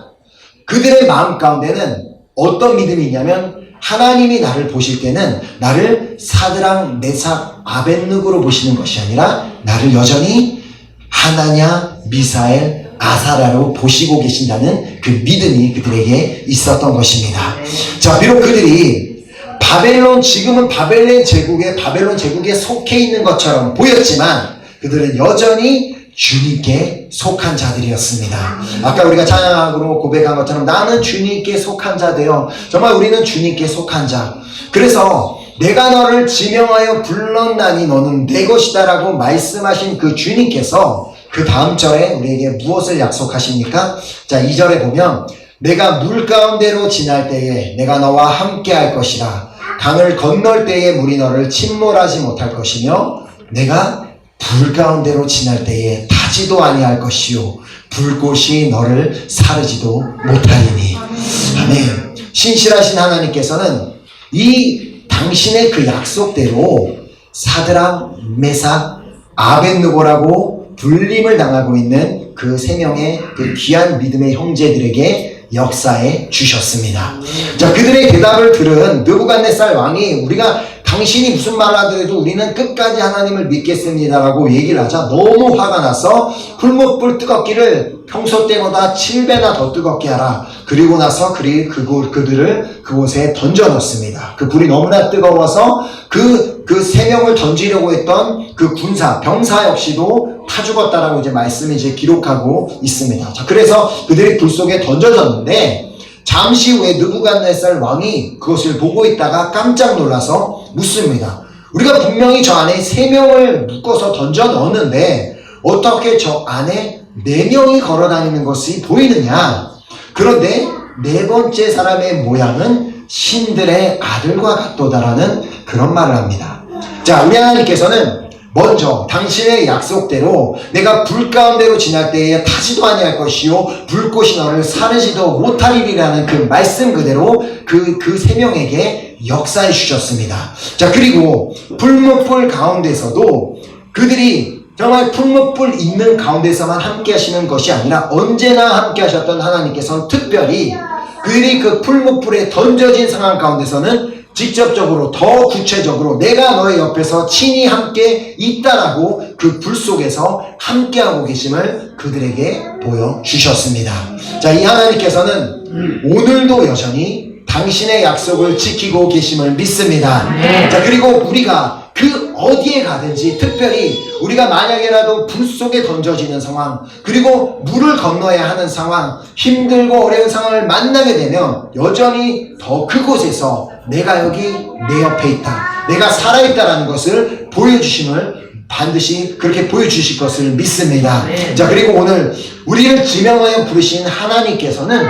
그들의 마음 가운데는 어떤 믿음이 있냐면 하나님이 나를 보실 때는 나를 사드락, 메삭, 아벳느고로 보시는 것이 아니라 나를 여전히 하나냐, 미사엘, 아사라로 보시고 계신다는 그 믿음이 그들에게 있었던 것입니다. 자, 비록 그들이 지금은 바벨론 제국에 속해 있는 것처럼 보였지만 그들은 여전히 주님께 속한 자들이었습니다. 아까 우리가 찬양으로 고백한 것처럼 나는 주님께 속한 자되어, 정말 우리는 주님께 속한 자. 그래서 내가 너를 지명하여 불렀나니 너는 내 것이다 라고 말씀하신 그 주님께서 그 다음 절에 우리에게 무엇을 약속하십니까? 자, 2절에 보면 내가 물 가운데로 지날 때에 내가 너와 함께 할 것이라. 강을 건널 때에 물이 너를 침몰하지 못할 것이며 내가 불 가운데로 지날 때에 타지도 아니할 것이요 불꽃이 너를 사르지도 못하리니. 아멘. 신실하신 하나님께서는 이 당신의 그 약속대로 사드락, 메삭, 아벳느고라고 불림을 당하고 있는 그 세 명의 그 귀한 믿음의 형제들에게 역사해 주셨습니다. 자, 그들의 대답을 들은 느부갓네살 왕이 우리가 당신이 무슨 말을 하더라도 우리는 끝까지 하나님을 믿겠습니다라고 얘기를 하자 너무 화가 나서 풀무불 뜨겁기를 평소 때보다 7배나 더 뜨겁게 하라. 그리고 나서 그들을 그곳에 던져 넣습니다. 그 불이 너무나 뜨거워서 그 3명을 던지려고 했던 그 병사 역시도 타 죽었다라고 이제 말씀이 이제 기록하고 있습니다. 자, 그래서 그들이 불 속에 던져졌는데 잠시 후에 느부갓네살 왕이 그것을 보고 있다가 깜짝 놀라서 묻습니다. 우리가 분명히 저 안에 3명을 묶어서 던져 넣었는데 어떻게 저 안에 4명이 걸어 다니는 것이 보이느냐? 그런데 4번째 사람의 모양은 신들의 아들과 같도다라는 그런 말을 합니다. 자, 우리 하나님께서는 먼저 당신의 약속대로 내가 불 가운데로 지날 때에 타지도 아니할 것이요 불꽃이 너를 사르지도 못하리라는 그 말씀 그대로 그 3명에게 역사해 주셨습니다. 자, 그리고 풀무불 가운데서도 그들이 정말 풀무불 있는 가운데서만 함께 하시는 것이 아니라 언제나 함께 하셨던 하나님께서는 특별히 그들이 그 풀무불에 던져진 상황 가운데서는 직접적으로 더 구체적으로 내가 너의 옆에서 친히 함께 있다라고 그 불 속에서 함께하고 계심을 그들에게 보여주셨습니다. 자, 이 하나님께서는 오늘도 여전히 당신의 약속을 지키고 계심을 믿습니다. 자, 그리고 우리가 그 어디에 가든지 특별히 우리가 만약에라도 불 속에 던져지는 상황 그리고 물을 건너야 하는 상황 힘들고 어려운 상황을 만나게 되면 여전히 더 그곳에서 내가 여기 내 옆에 있다 내가 살아있다라는 것을 보여주심을 반드시 그렇게 보여주실 것을 믿습니다. 자, 그리고 오늘 우리를 지명하여 부르신 하나님께서는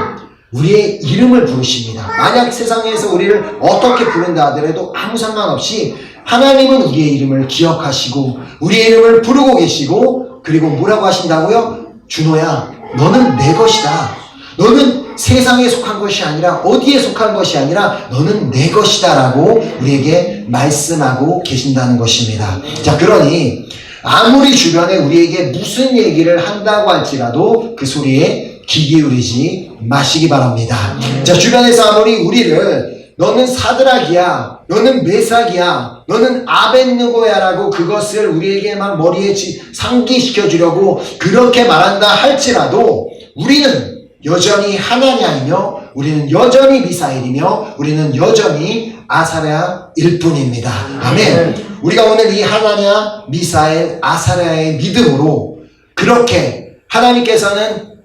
우리의 이름을 부르십니다. 만약 세상에서 우리를 어떻게 부른다 하더라도 아무 상관없이 하나님은 우리의 이름을 기억하시고 우리의 이름을 부르고 계시고 그리고 뭐라고 하신다고요? 준호야, 너는 내 것이다. 너는 세상에 속한 것이 아니라 어디에 속한 것이 아니라 너는 내 것이다 라고 우리에게 말씀하고 계신다는 것입니다. 자, 그러니 아무리 주변에 우리에게 무슨 얘기를 한다고 할지라도 그 소리에 귀 기울이지 마시기 바랍니다. 자, 주변에서 아무리 우리를 너는 사드락이야, 너는 메삭이야, 너는 아벳느고야 라고 그것을 우리에게 막 머리에 상기시켜 주려고 그렇게 말한다 할지라도 우리는 여전히 하나냐이며 우리는 여전히 미사엘이며 우리는 여전히 아사랴일 뿐입니다. 아멘. 우리가 오늘 이 하나냐, 미사엘, 아사랴의 믿음으로 그렇게 하나님께서는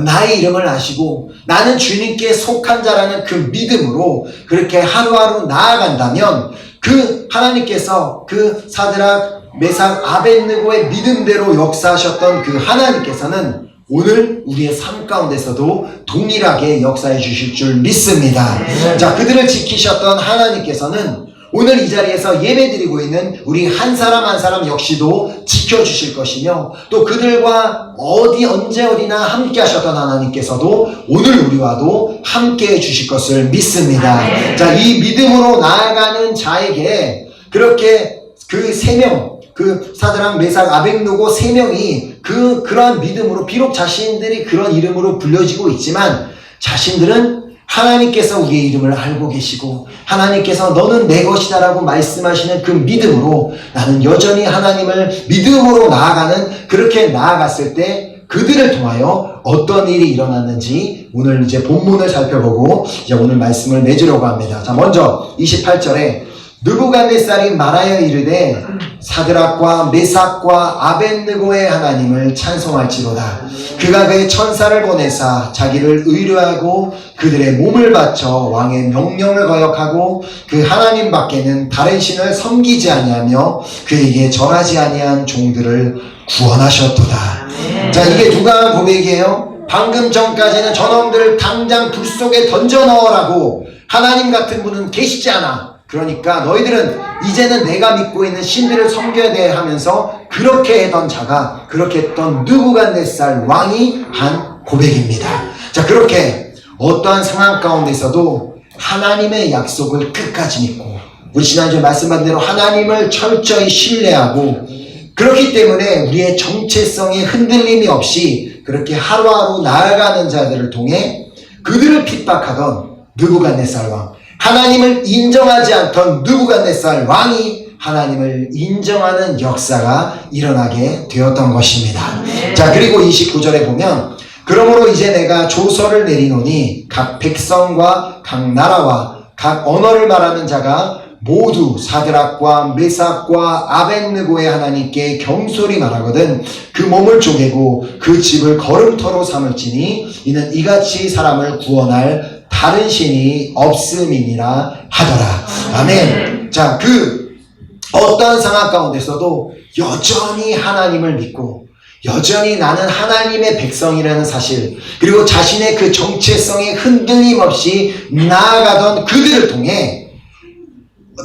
나의 이름을 아시고 나는 주님께 속한 자라는 그 믿음으로 그렇게 하루하루 나아간다면 그 하나님께서 그 사드락, 메삭, 아벳느고의 믿음대로 역사하셨던 그 하나님께서는 오늘 우리의 삶 가운데서도 동일하게 역사해 주실 줄 믿습니다. 자, 그들을 지키셨던 하나님께서는 오늘 이 자리에서 예배드리고 있는 우리 한 사람 한 사람 역시도 지켜주실 것이며 또 그들과 언제 어디나 함께 하셨던 하나님께서도 오늘 우리와도 함께 해주실 것을 믿습니다. 자, 이 믿음으로 나아가는 자에게 그렇게 그 3명 그 사드락, 메삭, 아벳느고 3명이 그러한 믿음으로 비록 자신들이 그런 이름으로 불려지고 있지만 자신들은 하나님께서 우리의 이름을 알고 계시고 하나님께서 너는 내 것이다 라고 말씀하시는 그 믿음으로 나는 여전히 하나님을 믿음으로 나아가는 그렇게 나아갔을 때 그들을 통하여 어떤 일이 일어났는지 오늘 이제 본문을 살펴보고 이제 오늘 말씀을 맺으려고 합니다. 자, 먼저 28절에 느부갓네살이 말하여 이르되 사드락과 메삭과 아벳느고의 하나님을 찬송할지로다. 그가 그의 천사를 보내사 자기를 의뢰하고 그들의 몸을 바쳐 왕의 명령을 거역하고 그 하나님 밖에는 다른 신을 섬기지 아니하며 그에게 절하지 아니한 종들을 구원하셨도다. 자, 이게 누가 한 고백이에요? 방금 전까지는 저놈들을 당장 불 속에 던져 넣으라고 하나님 같은 분은 계시지 않아. 그러니까 너희들은 이제는 내가 믿고 있는 신들을 섬겨야 돼 하면서 그렇게 했던 자가 그렇게 했던 느부갓네살 왕이 한 고백입니다. 자, 그렇게 어떠한 상황 가운데서도 하나님의 약속을 끝까지 믿고 우리 지난주에 말씀한 대로 하나님을 철저히 신뢰하고 그렇기 때문에 우리의 정체성에 흔들림이 없이 그렇게 하루하루 나아가는 자들을 통해 그들을 핍박하던 느부갓네살 왕 하나님을 인정하지 않던 느부갓네살 왕이 하나님을 인정하는 역사가 일어나게 되었던 것입니다. 자, 그리고 29절에 보면 그러므로 이제 내가 조서를 내리노니 각 백성과 각 나라와 각 언어를 말하는 자가 모두 사드락과 메삭과 아벳느고의 하나님께 경솔히 말하거든 그 몸을 쪼개고 그 집을 거름터로 삼을지니 이는 이같이 사람을 구원할 다른 신이 없음이니라 하더라. 아멘. 자, 그 어떠한 상황 가운데서도 여전히 하나님을 믿고 여전히 나는 하나님의 백성이라는 사실, 그리고 자신의 그 정체성에 흔들림 없이 나아가던 그들을 통해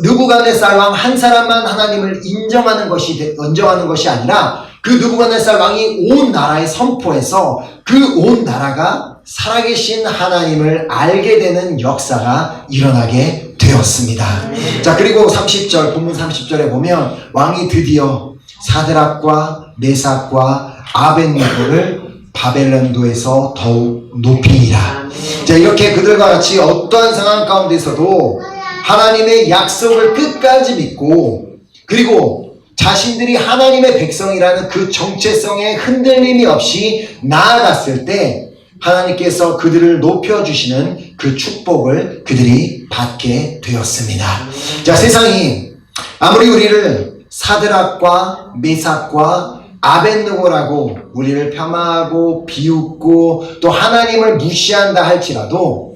느부갓네살 왕 한 사람만 하나님을 인정하는 것이 아니라 그 느부갓네살 왕이 온 나라에 선포해서 그 온 나라가 살아계신 하나님을 알게 되는 역사가 일어나게 되었습니다. 자, 그리고 30절, 본문 30절에 보면 왕이 드디어 사드락과 메삭과 아벳느고를 바벨론도에서 더욱 높이니라. 자, 이렇게 그들과 같이 어떠한 상황 가운데서도 하나님의 약속을 끝까지 믿고, 그리고 자신들이 하나님의 백성이라는 그 정체성에 흔들림이 없이 나아갔을 때 하나님께서 그들을 높여주시는 그 축복을 그들이 받게 되었습니다. 자, 세상이 아무리 우리를 사드락과 메삭과 아벳느고라고 우리를 폄하하고 비웃고 또 하나님을 무시한다 할지라도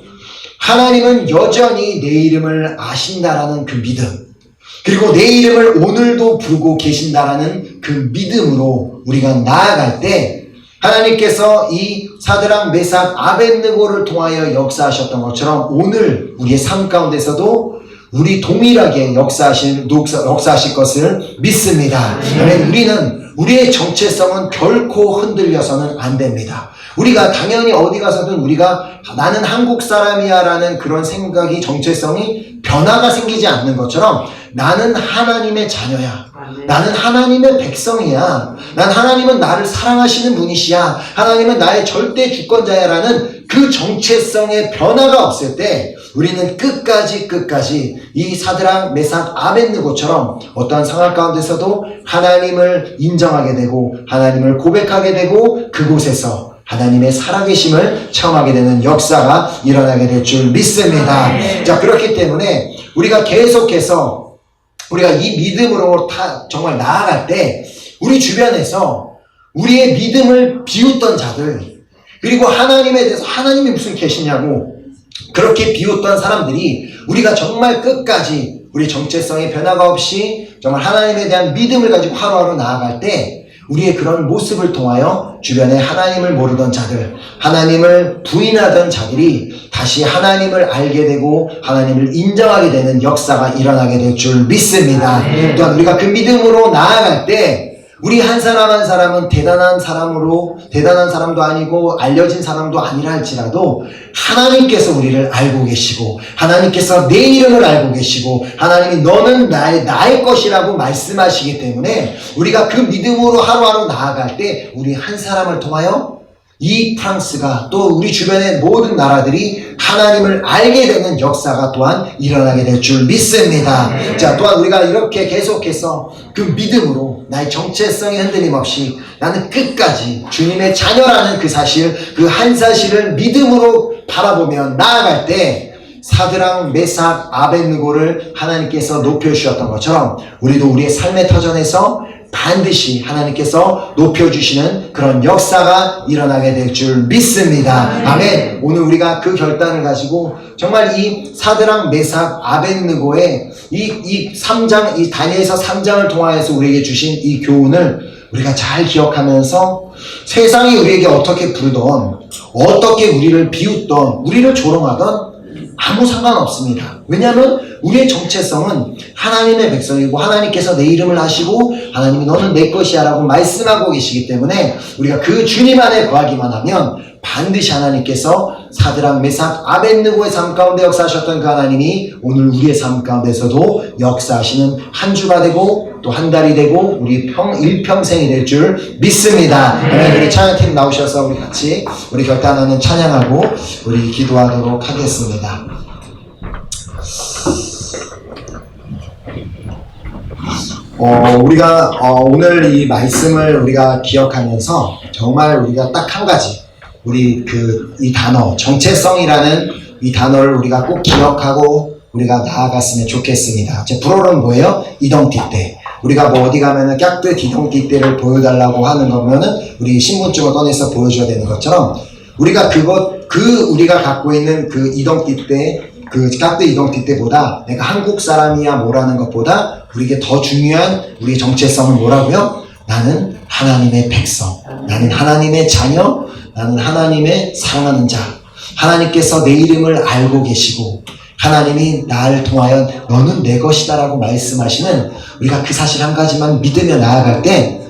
하나님은 여전히 내 이름을 아신다라는 그 믿음, 그리고 내 이름을 오늘도 부르고 계신다라는 그 믿음으로 우리가 나아갈 때 하나님께서 이 사드락, 메삭, 아벳느고를 통하여 역사하셨던 것처럼 오늘 우리의 삶 가운데서도 우리 동일하게 역사하실 것을 믿습니다. 우리는 우리의 정체성은 결코 흔들려서는 안 됩니다. 우리가 당연히 어디 가서든 우리가 나는 한국 사람이야 라는 그런 생각이, 정체성이 변화가 생기지 않는 것처럼 나는 하나님의 자녀야, 나는 하나님의 백성이야, 난 하나님은 나를 사랑하시는 분이시야, 하나님은 나의 절대 주권자야 라는 그 정체성의 변화가 없을 때 우리는 끝까지 이 사드락, 메삭, 아벳느고처럼 어떠한 상황 가운데서도 하나님을 인정하게 되고 하나님을 고백하게 되고 그곳에서 하나님의 살아계심을 체험하게 되는 역사가 일어나게 될 줄 믿습니다. 자, 그렇기 때문에 우리가 계속해서 우리가 이 믿음으로 정말 나아갈 때 우리 주변에서 우리의 믿음을 비웃던 자들, 그리고 하나님에 대해서 하나님이 무슨 계시냐고 그렇게 비웃던 사람들이 우리가 정말 끝까지 우리 정체성의 변화가 없이 정말 하나님에 대한 믿음을 가지고 하루하루 나아갈 때 우리의 그런 모습을 통하여 주변에 하나님을 모르던 자들, 하나님을 부인하던 자들이 다시 하나님을 알게 되고 하나님을 인정하게 되는 역사가 일어나게 될 줄 믿습니다. 또한 우리가 그 믿음으로 나아갈 때 우리 한 사람 한 사람은 대단한 사람도 아니고 알려진 사람도 아니라 할지라도 하나님께서 우리를 알고 계시고 하나님께서 내 이름을 알고 계시고 하나님이 너는 나의 것이라고 말씀하시기 때문에 우리가 그 믿음으로 하루하루 나아갈 때 우리 한 사람을 통하여 이 프랑스가 또 우리 주변의 모든 나라들이 하나님을 알게 되는 역사가 또한 일어나게 될 줄 믿습니다. 자, 또한 우리가 이렇게 계속해서 그 믿음으로 나의 정체성에 흔들림 없이 나는 끝까지 주님의 자녀라는 그 사실, 그 한 사실을 믿음으로 바라보며 나아갈 때 사드락, 메삭, 아벳느고를 하나님께서 높여주셨던 것처럼 우리도 우리의 삶의 터전에서 반드시 하나님께서 높여주시는 그런 역사가 일어나게 될 줄 믿습니다. 아멘. 오늘 우리가 그 결단을 가지고 정말 이 사드락, 메삭, 아벳느고의 이 다니엘서 3장을 통하여서 우리에게 주신 이 교훈을 우리가 잘 기억하면서 세상이 우리에게 어떻게 부르던, 어떻게 우리를 비웃던, 우리를 조롱하던 아무 상관없습니다. 왜냐하면 우리의 정체성은 하나님의 백성이고 하나님께서 내 이름을 아시고 하나님이 너는 내 것이야 라고 말씀하고 계시기 때문에 우리가 그 주님 안에 거하기만 하면 반드시 하나님께서 사드락, 메삭, 아벳느고의 삶 가운데 역사하셨던 그 하나님이 오늘 우리의 삶 가운데서도 역사하시는 한 주가 되고 또 한 달이 되고 우리 일평생이 될 줄 믿습니다. 우리 찬양팀 나오셔서 우리 같이 우리 결단하는 찬양하고 우리 기도하도록 하겠습니다. 우리가 오늘 이 말씀을 우리가 기억하면서 정말 우리가 딱 한 가지 우리 이 단어 정체성이라는 이 단어를 우리가 꼭 기억하고 우리가 나아갔으면 좋겠습니다. 제 불어는 뭐예요? 이동띠대. 우리가 뭐 어디 가면은 깍듯 이동띠대를 보여달라고 하는 거면은 우리 신분증을 꺼내서 보여줘야 되는 것처럼 우리가 우리가 갖고 있는 그 이동띠대 그 깍듯 이동띠대보다 내가 한국 사람이야 뭐라는 것보다 우리에게 더 중요한 우리의 정체성은 뭐라고요? 나는 하나님의 백성, 나는 하나님의 자녀, 나는 하나님의 사랑하는 자. 하나님께서 내 이름을 알고 계시고 하나님이 나를 통하여 너는 내 것이다 라고 말씀하시는 우리가 그 사실 한 가지만 믿으며 나아갈 때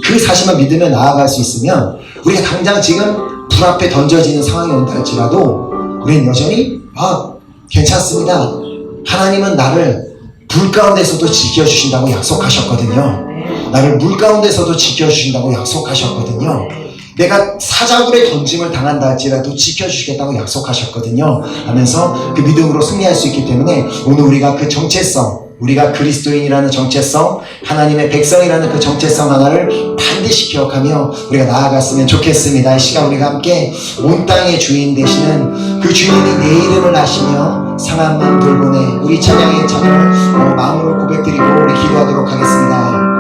그 사실만 믿으며 나아갈 수 있으면 우리가 당장 지금 불 앞에 던져지는 상황이 온다 할지라도 우리는 여전히 괜찮습니다. 하나님은 나를 불 가운데서도 지켜주신다고 약속하셨거든요. 나를 물 가운데서도 지켜주신다고 약속하셨거든요. 내가 사자굴에 던짐을 당한다 할지라도 지켜주시겠다고 약속하셨거든요. 하면서 그 믿음으로 승리할 수 있기 때문에 오늘 우리가 그 정체성, 우리가 그리스도인이라는 정체성, 하나님의 백성이라는 그 정체성 하나를 반드시 기억하며 우리가 나아갔으면 좋겠습니다. 이 시간 우리가 함께 온 땅의 주인 되시는 그 주인이 내 이름을 아시며 상한 마음 돌보내 우리 찬양의 찬양을 마음으로 고백드리고 우리 기도하도록 하겠습니다.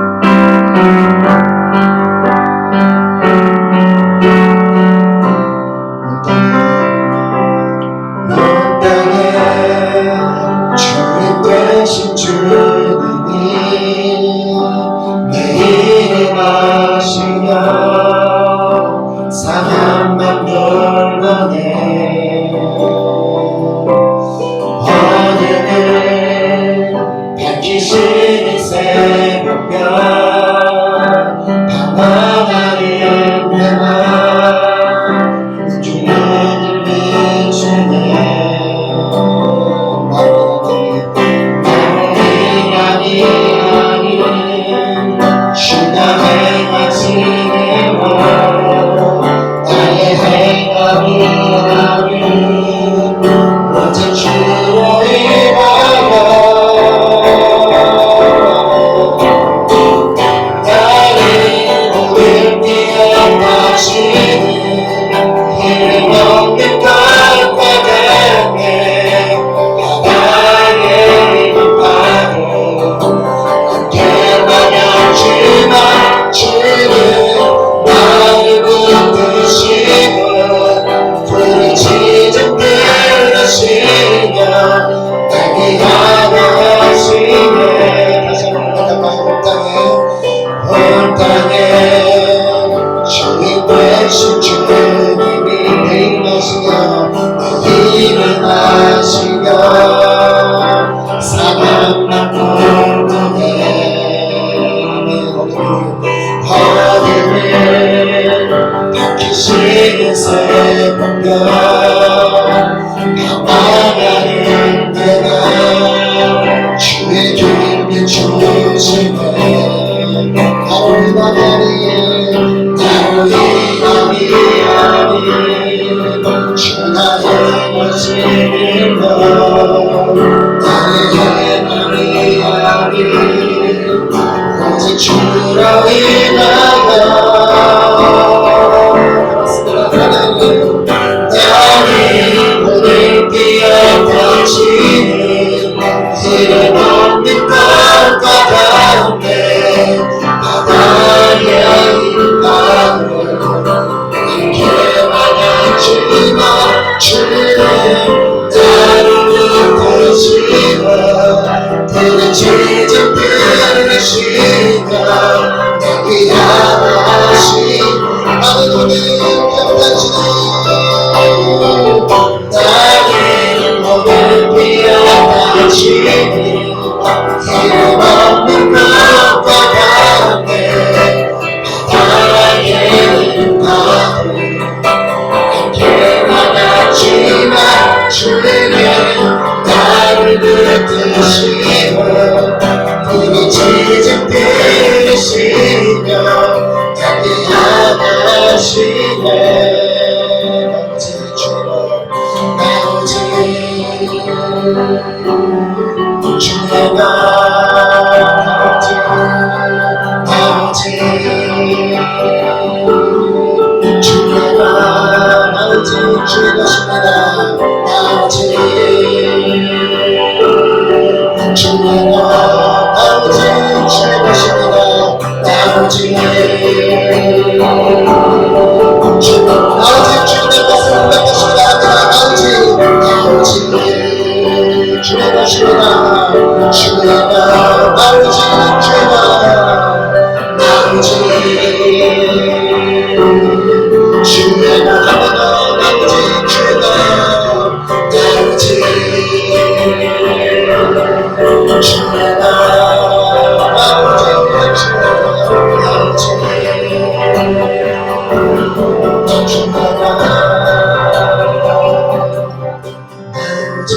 주가 주의 아버지 주의 것입니다. 아버지 주의 아버지 주의 것입니다. 아버지 주의 것을 뺏으시라 합니다. 아버지 주의 것입니다. 주의 아버지 주의 아버지 주의 아버지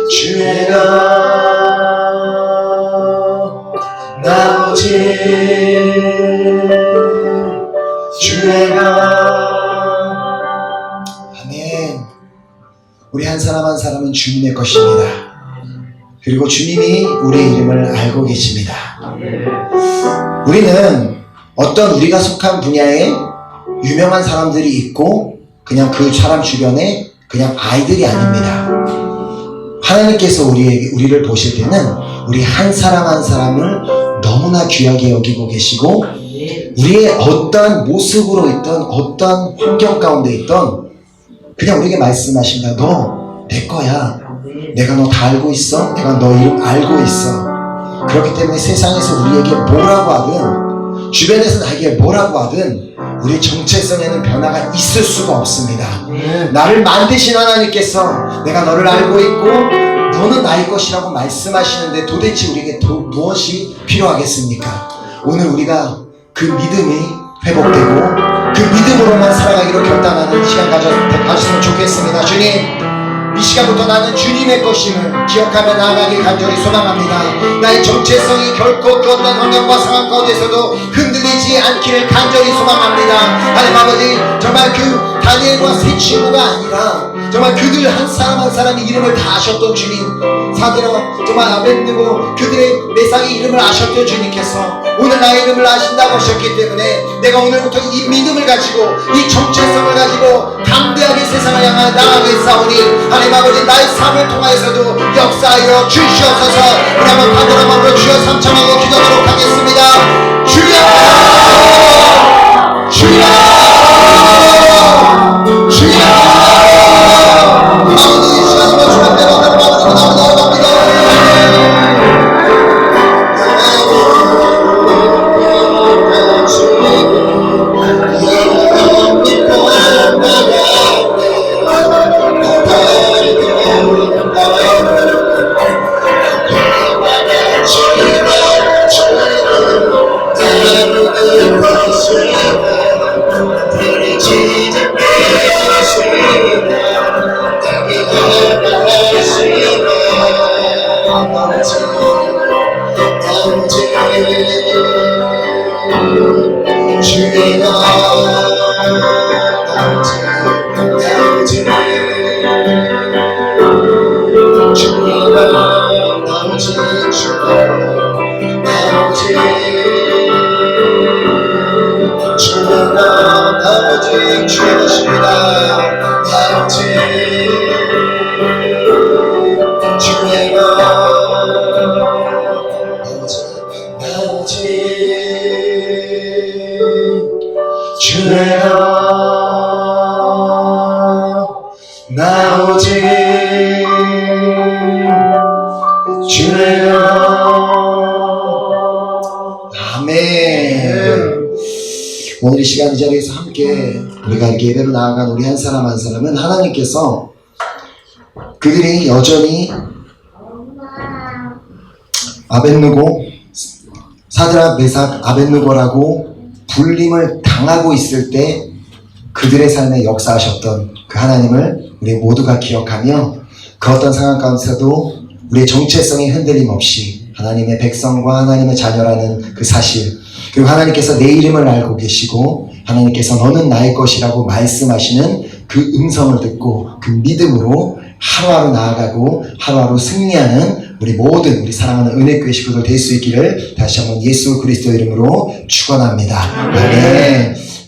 주의가 나오지 주의가 아멘. 우리 한 사람 한 사람은 주님의 것입니다. 그리고 주님이 우리의 이름을 알고 계십니다. 우리는 어떤 우리가 속한 분야에 유명한 사람들이 있고 그냥 그 사람 주변에 그냥 아이들이 아닙니다. 하나님께서 우리를 보실 때는 우리 한 사람 한 사람을 너무나 귀하게 여기고 계시고 우리의 어떠한 모습으로 있던 어떠한 환경 가운데 있던 그냥 우리에게 말씀하십니다. 너 내 거야. 내가 너 다 알고 있어. 내가 너 이름 알고 있어. 그렇기 때문에 세상에서 우리에게 뭐라고 하든 주변에서 나에게 뭐라고 하든 우리 정체성에는 변화가 있을 수가 없습니다. 나를 만드신 하나님께서 내가 너를 알고 있고 너는 나의 것이라고 말씀하시는데 도대체 우리에게 무엇이 필요하겠습니까? 오늘 우리가 그 믿음이 회복되고 그 믿음으로만 살아가기로 결단하는 시간 가졌으면 좋겠습니다. 주님, 이 시간부터 나는 주님의 것임을 기억하며 나아가길 간절히 소망합니다. 나의 정체성이 결코 그 어떤 환경과 상황 가운데서도 흔들리지 않기를 간절히 소망합니다. 하나님 아버지, 정말 그 다니엘과 세 친구가 아니라 정말 그들 한 사람 한 사람의 이름을 다 아셨던 주님, 사드라 정말 아벤느고 그들의 매상의 이름을 아셨던 주님께서 오늘 나의 이름을 아신다고 하셨기 때문에 내가 오늘부터 이 믿음을 가지고 이 정체성을 가지고 담대하게 세상을 향해 나아가겠사오니 하나님 아버지, 나의 삶을 통하여서도 역사하여 주시옵소서. 우리 한번 간절한 마음으로 주여 삼창하고 기도하도록 하겠습니다. 주여 주여 주여 아버지, 이 시간에 주님께로 하는 마음으로 나아갑니다. 오늘 이 시간 이 자리에서 함께 우리가 이렇게 예배로 나아간 우리 한 사람 한 사람은 하나님께서 그들이 여전히 아벤느고 사드락 메삭 아벤느고라고 불림을 당하고 있을 때 그들의 삶에 역사하셨던 그 하나님을 우리 모두가 기억하며 그 어떤 상황 가운데서도 우리의 정체성이 흔들림 없이 하나님의 백성과 하나님의 자녀라는 그 사실, 그리고 하나님께서 내 이름을 알고 계시고 하나님께서 너는 나의 것이라고 말씀하시는 그 음성을 듣고 그 믿음으로 하루하루 나아가고 하루하루 승리하는 우리 모든 우리 사랑하는 은혜교회 식구들 될 수 있기를 다시 한번 예수 그리스도 이름으로 축원합니다. 아멘.